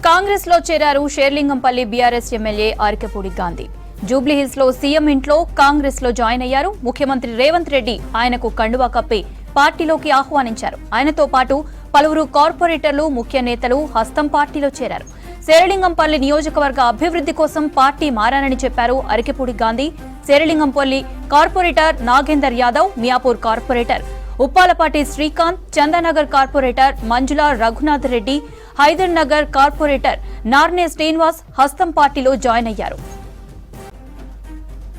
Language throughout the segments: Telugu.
కాంగ్రెస్ లో చేరారు షేర్లింగంపల్లి బీఆర్ఎస్ ఎమ్మెల్యే ఆరికపూడి గాంధీ. జూబ్లీహిల్స్ లో సీఎం ఇంట్లో కాంగ్రెస్ లో జాయిన్ అయ్యారు. ముఖ్యమంత్రి రేవంత్ రెడ్డి ఆయనకు కండువా కప్పి పార్టీలోకి ఆహ్వానించారు. ఆయనతో పాటు పలువురు కార్పొరేటర్లు, ముఖ్య నేతలు హస్తం పార్టీలో చేరారు. శేరిలింగంపల్లి నియోజకవర్గ అభివృద్ధి కోసం పార్టీ మారానని చెప్పారు Arikapudi Gandhi. Serilingampally corporator Nagender Yadav, Miyapur corporator Uppalapati Srikanth, Chandanagar corporator Manjula Raghunath Reddy, Hyder Nagar corporator Narne Srinivas హస్తం పార్టీలో జాయిన్ అయ్యారు.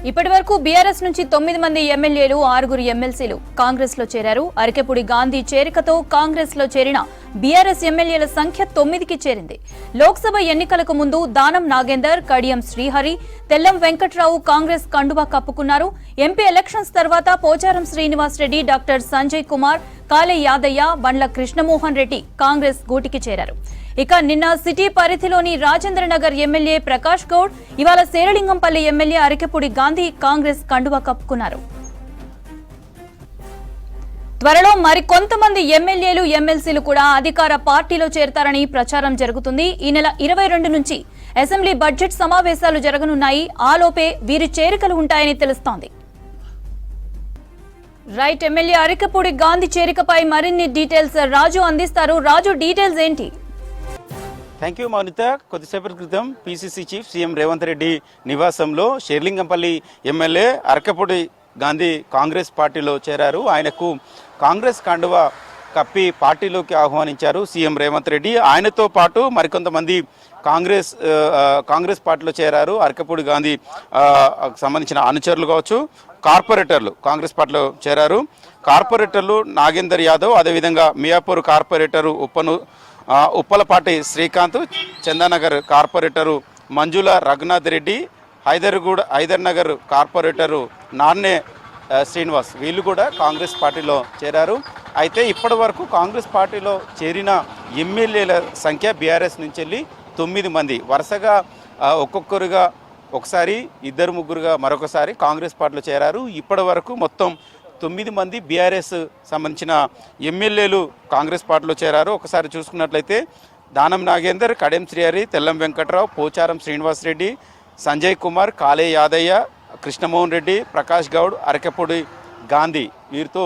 ఇప్పటి వరకు బీఆర్ఎస్ నుంచి 9 మంది ఎమ్మెల్యేలు, 6 ఎమ్మెల్సీలు కాంగ్రెస్ లో చేరారు. అరికెపూడి గాంధీ చేరికతో కాంగ్రెస్ లో చేరిన బీఆర్ఎస్ ఎమ్మెల్యేల సంఖ్య 9కి చేరింది. లోక్సభ ఎన్నికలకు ముందు దానం నాగేందర్, కడియం శ్రీహరి, తెల్లం వెంకట్రావు కాంగ్రెస్ కండువా కప్పుకున్నారు. ఎంపీ ఎలక్షన్స్ తర్వాత పోచారం శ్రీనివాస్ రెడ్డి, డాక్టర్ సంజయ్ కుమార్, కాలే యాదయ్య, బండ్ల కృష్ణమోహన్ రెడ్డి కాంగ్రెస్ గూటికి చేరారు. ఇక నిన్న సిటీ పరిధిలోని రాజేంద్రనగర్ ఎమ్మెల్యే ప్రకాష్ గౌడ్, ఇవాళ శేరిలింగంపల్లి ఎమ్మెల్యే అరికెపూడి గాంధీ కాంగ్రెస్ కండువా కప్పుకున్నారు. త్వరలో మరికొంతమంది ఎమ్మెల్యేలు, ఎమ్మెల్సీలు కూడా అధికార పార్టీలో చేరతారని ప్రచారం జరుగుతుంది. ఈ నెల 22 నుంచి అసెంబ్లీ బడ్జెట్ సమావేశాలు జరగనున్నాయి. ఆలోపే వీరి చేరికలు ఉంటాయని తెలుస్తోంది. రైట్, ఎమ్మెల్యే అరికెపూడి గాంధీ చేరికపై మరిన్ని డీటెయిల్స్ రాజు అందిస్తారు. రాజు, డీటెయిల్స్ ఏంటి? Thank you Mounitha. కొద్దిసేపటి క్రితం PCC chief CM Revanth Reddy నివాసంలో షేర్లింగంపల్లి ఎమ్మెల్యే అరికెపూడి గాంధీ కాంగ్రెస్ పార్టీలో చేరారు. ఆయనకు కాంగ్రెస్ కండువా కప్పి పార్టీలోకి ఆహ్వానించారు సీఎం రేవంత్ రెడ్డి. ఆయనతో పాటు మరికొంతమంది కాంగ్రెస్ పార్టీలో చేరారు. అరికెపూడి గాంధీ సంబంధించిన అనుచరులు కావచ్చు, కార్పొరేటర్లు కాంగ్రెస్ పార్టీలో చేరారు. కార్పొరేటర్లు నాగేందర్ యాదవ్, అదేవిధంగా మియాపూర్ కార్పొరేటరు ఉప్పలపాటి శ్రీకాంత్, చందానగర్ కార్పొరేటరు మంజుల రఘునాథ్ రెడ్డి, హైదర్ నగర్ కార్పొరేటరు నార్నే శ్రీనివాస్, వీళ్ళు కూడా కాంగ్రెస్ పార్టీలో చేరారు. అయితే ఇప్పటి వరకు కాంగ్రెస్ పార్టీలో చేరిన ఎమ్మెల్యేల సంఖ్య బీఆర్ఎస్ నుంచి వెళ్ళి 9 మంది వరుసగా ఒక్కొక్కరుగా ఒకసారి, 2-3గా మరొకసారి కాంగ్రెస్ పార్టీలో చేరారు. ఇప్పటి వరకు మొత్తం 9 మంది బీఆర్ఎస్ సంబంధించిన ఎమ్మెల్యేలు కాంగ్రెస్ పార్టీలో చేరారు. ఒకసారి చూసుకున్నట్లయితే దానం నాగేందర్, కడియం శ్రీహరి, తెల్లం వెంకట్రావు, పోచారం శ్రీనివాస్ రెడ్డి, సంజయ్ కుమార్, కాలే యాదయ్య, కృష్ణమోహన్ రెడ్డి, ప్రకాష్ గౌడ్, అరికెపూడి గాంధీ, వీరితో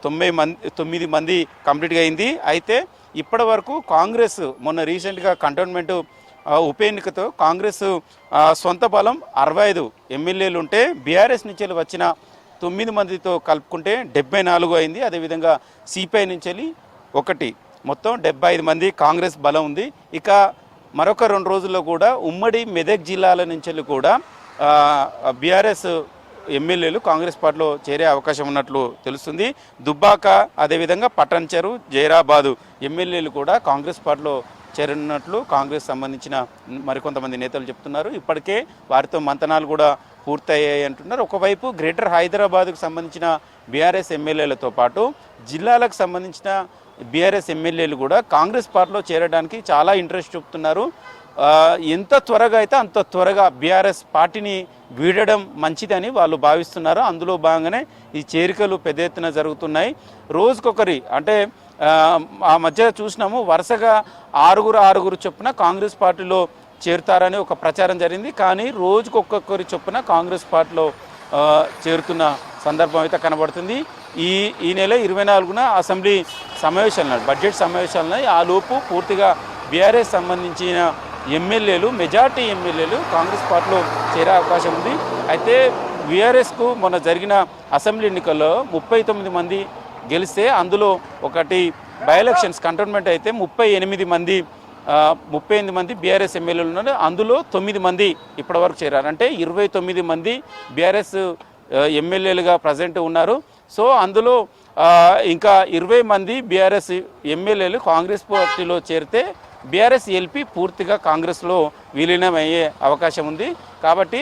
9 మంది కంప్లీట్గా అయింది. అయితే ఇప్పటి వరకు కాంగ్రెస్ మొన్న రీసెంట్గా కంటోన్మెంట్ ఉప ఎన్నికతో కాంగ్రెస్ సొంత బలం 65 ఎమ్మెల్యేలు ఉంటే బీఆర్ఎస్ నుంచి వచ్చిన 9 మందితో కలుపుకుంటే 74 అయింది. అదేవిధంగా సిపిఐ నుంచి 1, మొత్తం 75 మంది కాంగ్రెస్ బలం ఉంది. ఇక మరొక 2 రోజుల్లో కూడా ఉమ్మడి మెదక్ జిల్లాల నుంచి కూడా బీఆర్ఎస్ ఎమ్మెల్యేలు కాంగ్రెస్ పార్టీలో చేరే అవకాశం ఉన్నట్లు తెలుస్తుంది. దుబ్బాక, అదేవిధంగా పట్టణచెరు, జైరాబాదు ఎమ్మెల్యేలు కూడా కాంగ్రెస్ పార్టీలో చేరనున్నట్లు కాంగ్రెస్ సంబంధించిన మరికొంతమంది నేతలు చెప్తున్నారు. ఇప్పటికే వారితో మంతనాలు కూడా పూర్తయ్యాయి అంటున్నారు. ఒకవైపు గ్రేటర్ హైదరాబాద్కు సంబంధించిన బీఆర్ఎస్ ఎమ్మెల్యేలతో పాటు జిల్లాలకు సంబంధించిన బీఆర్ఎస్ ఎమ్మెల్యేలు కూడా కాంగ్రెస్ పార్టీలో చేరడానికి చాలా ఇంట్రెస్ట్ చూపుతున్నారు. ఎంత త్వరగా అయితే అంత త్వరగా బీఆర్ఎస్ పార్టీని వీడడం మంచిదని వాళ్ళు భావిస్తున్నారు. అందులో భాగంగానే ఈ చేరికలు పెద్ద ఎత్తున జరుగుతున్నాయి. రోజుకొకరి, అంటే ఆ మధ్య చూసినాము వరుసగా 6 చొప్పున కాంగ్రెస్ పార్టీలో చేరుతారని ఒక ప్రచారం జరిగింది. కానీ రోజుకొక్కరి చొప్పున కాంగ్రెస్ పార్టీలో చేరుతున్న సందర్భం అయితే కనబడుతుంది. ఈ నెల 24న అసెంబ్లీ సమావేశాలు, బడ్జెట్ సమావేశాలు, ఆ లోపు పూర్తిగా బీఆర్ఎస్ సంబంధించిన ఎమ్మెల్యేలు, మెజార్టీ ఎమ్మెల్యేలు కాంగ్రెస్ పార్టీలో చేరే అవకాశం ఉంది. అయితే బీఆర్ఎస్కు మొన్న జరిగిన అసెంబ్లీ ఎన్నికల్లో 39 మంది గెలిస్తే అందులో ఒకటి బై ఎలక్షన్స్ కంటోన్మెంట్ అయితే 38 మంది బీఆర్ఎస్ ఎమ్మెల్యేలు ఉన్నారు. అందులో 9 మంది ఇప్పటివరకు చేరారు. అంటే 29 మంది బీఆర్ఎస్ ఎమ్మెల్యేలుగా ప్రజెంట్ ఉన్నారు. సో అందులో ఇంకా 20 మంది బీఆర్ఎస్ ఎమ్మెల్యేలు కాంగ్రెస్ పార్టీలో చేరితే బీఆర్ఎస్ ఎల్పీ పూర్తిగా కాంగ్రెస్లో విలీనమయ్యే అవకాశం ఉంది. కాబట్టి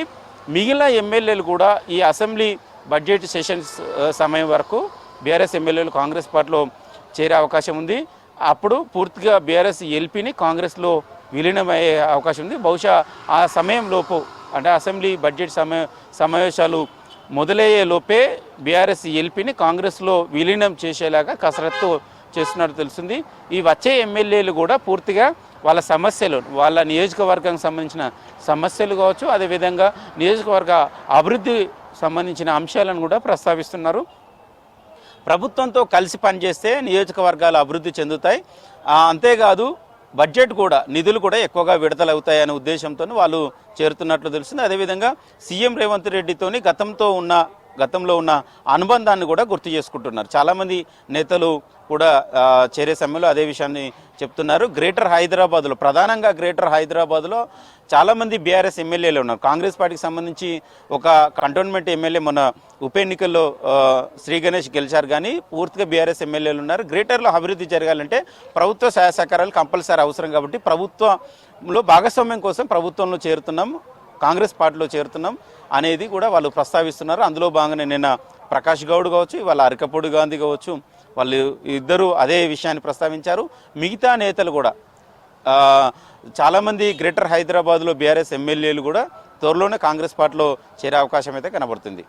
మిగిలిన ఎమ్మెల్యేలు కూడా ఈ అసెంబ్లీ బడ్జెట్ సెషన్స్ సమయం వరకు బీఆర్ఎస్ ఎమ్మెల్యేలు కాంగ్రెస్ పార్టీలో చేరే అవకాశం ఉంది. అప్పుడు పూర్తిగా బీఆర్ఎస్ ఎల్పీని కాంగ్రెస్లో విలీనమయ్యే అవకాశం ఉంది. బహుశా ఆ సమయంలోపు, అంటే అసెంబ్లీ బడ్జెట్ సమావేశాలు మొదలయ్యే లోపే బీఆర్ఎస్ ఎల్పీని కాంగ్రెస్లో విలీనం చేసేలాగా కసరత్తు చేస్తున్నట్టు తెలుస్తుంది. ఈ వచ్చే ఎమ్మెల్యేలు కూడా పూర్తిగా వాళ్ళ సమస్యలు, వాళ్ళ నియోజకవర్గానికి సంబంధించిన సమస్యలు కావచ్చు, అదేవిధంగా నియోజకవర్గ అభివృద్ధి సంబంధించిన అంశాలను కూడా ప్రస్తావిస్తున్నారు. ప్రభుత్వంతో కలిసి పనిచేస్తే నియోజకవర్గాలు అభివృద్ధి చెందుతాయి, అంతేకాదు బడ్జెట్ కూడా, నిధులు కూడా ఎక్కువగా విడుదలవుతాయనే ఉద్దేశంతో వాళ్ళు చేరుతున్నట్లు తెలుస్తుంది. అదేవిధంగా సీఎం రేవంత్ రెడ్డితోని గతంలో ఉన్న అనుబంధాన్ని కూడా గుర్తు చేసుకుంటున్నారు. చాలామంది నేతలు కూడా చేరే సమయంలో అదే విషయాన్ని చెప్తున్నారు. ప్రధానంగా గ్రేటర్ హైదరాబాద్లో చాలామంది బీఆర్ఎస్ ఎమ్మెల్యేలు ఉన్నారు. కాంగ్రెస్ పార్టీకి సంబంధించి ఒక కంటోన్మెంట్ ఎమ్మెల్యే మొన్న ఉప ఎన్నికల్లో శ్రీ గణేష్ గెలిచారు, కానీ పూర్తిగా బీఆర్ఎస్ ఎమ్మెల్యేలు ఉన్నారు. గ్రేటర్లో అభివృద్ధి జరగాలంటే ప్రభుత్వ సహాయ సహకారాలు కంపల్సరీ అవసరం. కాబట్టి ప్రభుత్వంలో భాగస్వామ్యం కోసం ప్రభుత్వంలో చేరుతున్నాం, కాంగ్రెస్ పార్టీలో చేరుతున్నాం అనేది కూడా వాళ్ళు ప్రస్తావిస్తున్నారు. అందులో భాగంగానే నిన్న ప్రకాష్ గౌడ్ కావచ్చు, వాళ్ళ అరకపూడి గాంధీ కావచ్చు, వాళ్ళు ఇద్దరు అదే విషయాన్ని ప్రస్తావించారు. మిగతా నేతలు కూడా చాలామంది గ్రేటర్ హైదరాబాద్లో బీఆర్ఎస్ ఎమ్మెల్యేలు కూడా త్వరలోనే కాంగ్రెస్ పార్టీలో చేరే అవకాశం అయితే కనబడుతుంది.